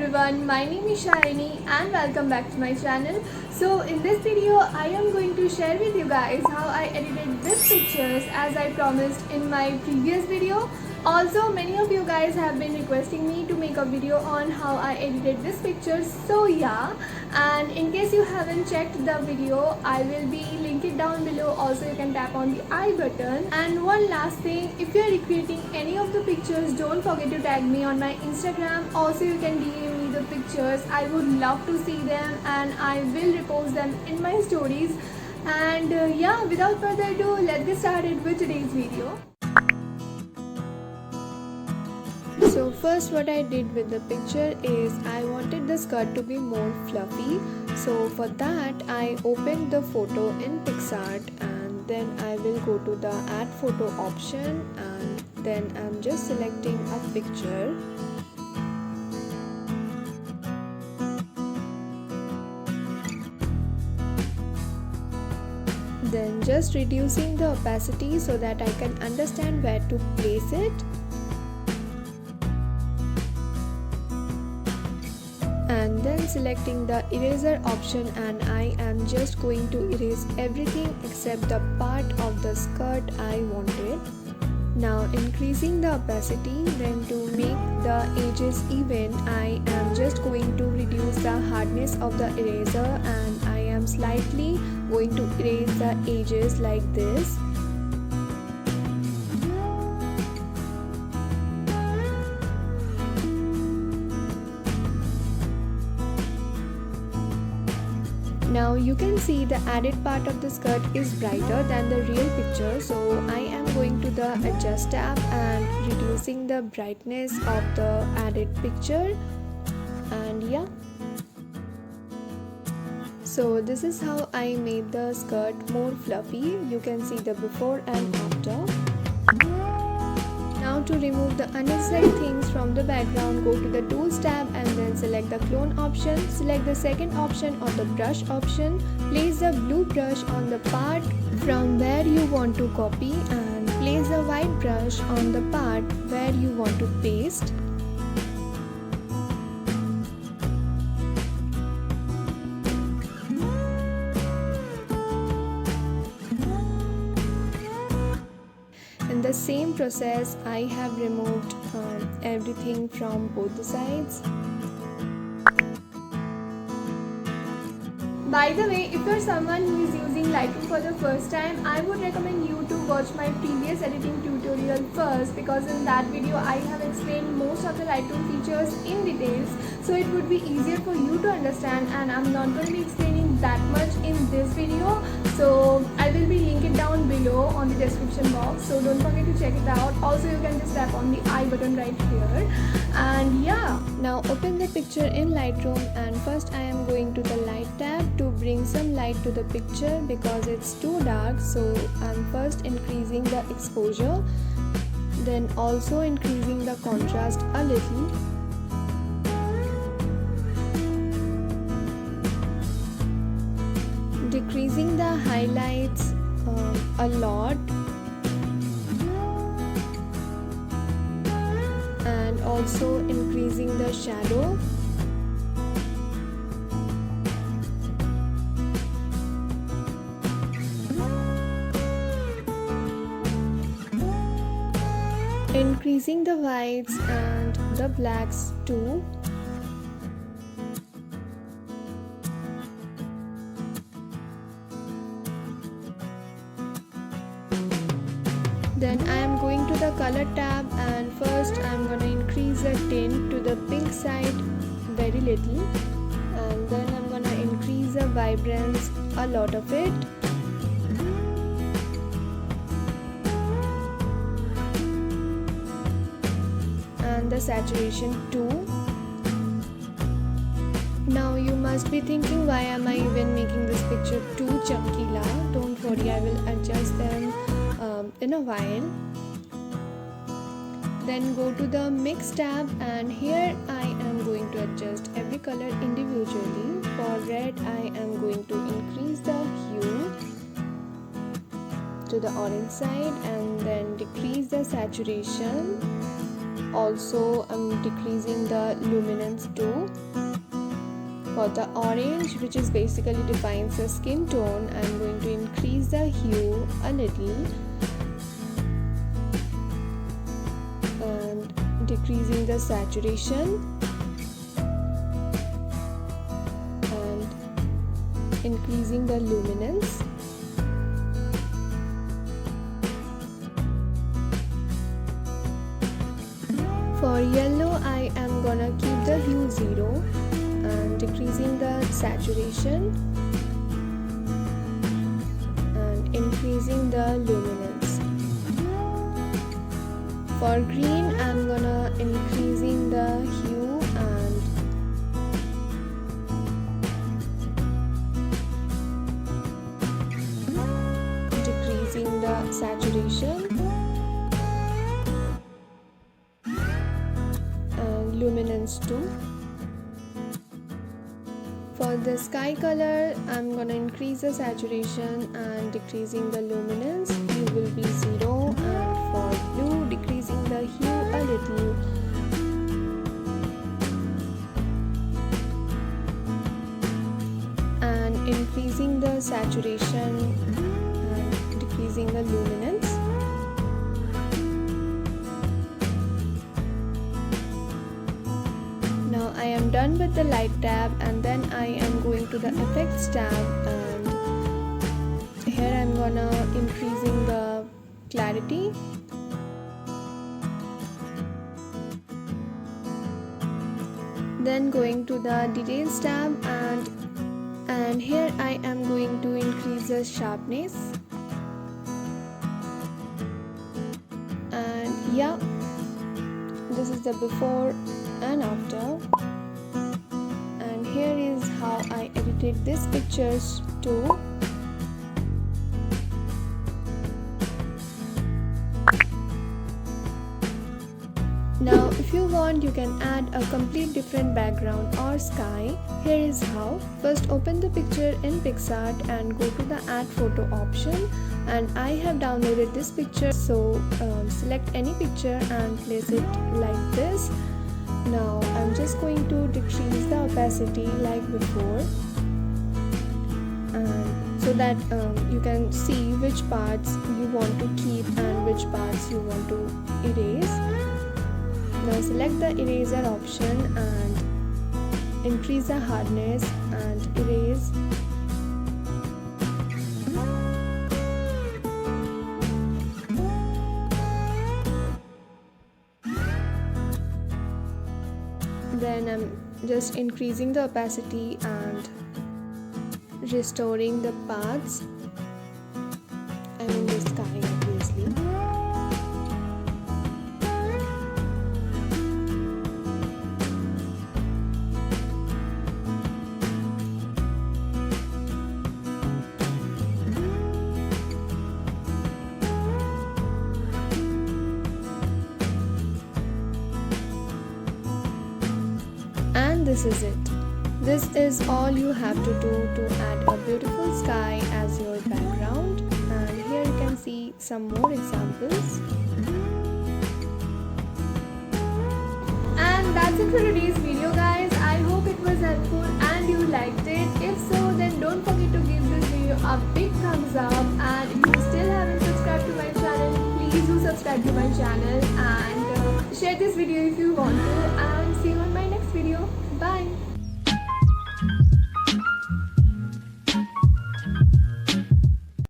everyone, my name is Sayani and welcome back to my channel. So in this video I am going to share with you guys how I edited these pictures as I promised in my previous video. Also many of you guys have been requesting me to make a video on how I edited these pictures, so yeah, and in case you haven't checked the video, I will be link it down below. Also you can tap on the I button. And one last thing, if you are recreating any of the pictures, don't forget to tag me on my Instagram. Also you can DM me the pictures, I would love to see them and I will repost them in my stories. And yeah, without further ado, let's get started with today's video. So first what I did with the picture is I wanted the skirt to be more fluffy. So for that I opened the photo in PicsArt and then I will go to the add photo option and then I'm just selecting a picture. Then just reducing the opacity so that I can understand where to place it. And then selecting the eraser option and I am just going to erase everything except the part of the skirt I wanted. Now increasing the opacity, then to make the edges even I am just going to reduce the hardness of the eraser and I am slightly going to erase the edges like this. Now you can see the added part of the skirt is brighter than the real picture, so I am going to the adjust tab and reducing the brightness of the added picture, and yeah. So this is how I made the skirt more fluffy. You can see the before and after. Now to remove the unnecessary things from the background, go to the tools tab and then select the clone option. Select the second option or the brush option. Place the blue brush on the part from where you want to copy and place the white brush on the part where you want to paste. In the same process, I have removed everything from both the sides. By the way, if you're someone who is using Lightroom for the first time, I would recommend you to watch my previous editing tutorial first, because in that video I have explained most of the Lightroom features in details, so it would be easier for you to understand, and I'm not going to be explaining that much in this video. So I will be linking down below on the description box, so don't forget to check it out. Also you can just tap on the I button right here. And yeah, now open the picture in Lightroom and first I am going to the light tab to bring some light to the picture because it's too dark. So I'm first increasing the exposure, then also increasing the contrast a little. Decreasing the highlights a lot, and also increasing the shadow. Increasing the whites and the blacks too. Then I am going to the color tab and first I am going to increase the tint to the pink side very little, and then I'm going to increase the vibrance a lot of it. And the saturation too. Now you must be thinking, why am I even making this picture too chunky la? Don't worry, I will adjust them in a while. Then go to the mix tab and here I am going to adjust every color individually. For red I am going to increase the hue to the orange side and then decrease the saturation. Also I'm decreasing the luminance too. For the orange, which is basically defines the skin tone, I'm going to increase the hue a little and decreasing the saturation and increasing the luminance. For yellow, I am gonna keep the hue 0 and decreasing the saturation and increasing the luminance. For green, I'm gonna increasing the hue and decreasing the saturation and luminance too. For the sky color, I'm gonna increase the saturation and decreasing the luminance. Hue will be 0, and for blue, decreasing the hue a little. And increasing the saturation and decreasing the luminance. Now I am done with the light tab, and then I am going to the effects tab, and here I'm gonna increasing the clarity then going to the details tab, and here I am going to increase the sharpness, and yeah, this is the before and after, and here is how I edited these pictures too. Now if you want, you can add a complete different background or sky. Here is how. First open the picture in PicsArt and go to the add photo option, and I have downloaded this picture, so select any picture and place it like this. Now I'm just going to decrease the opacity like before, and so that you can see which parts you want to keep and which parts you want to erase. Now select the eraser option and increase the hardness and erase. Then I'm just increasing the opacity and restoring the paths. I mean the sky, obviously. And this is it. This is all you have to do to add a beautiful sky as your background, and here you can see some more examples. And that's it for today's video, guys. I hope it was helpful and you liked it. If so, then don't forget to give this video a big thumbs up, and if you still haven't subscribed to my channel, please do subscribe to my channel and share this video if you want to, and see you on my next video.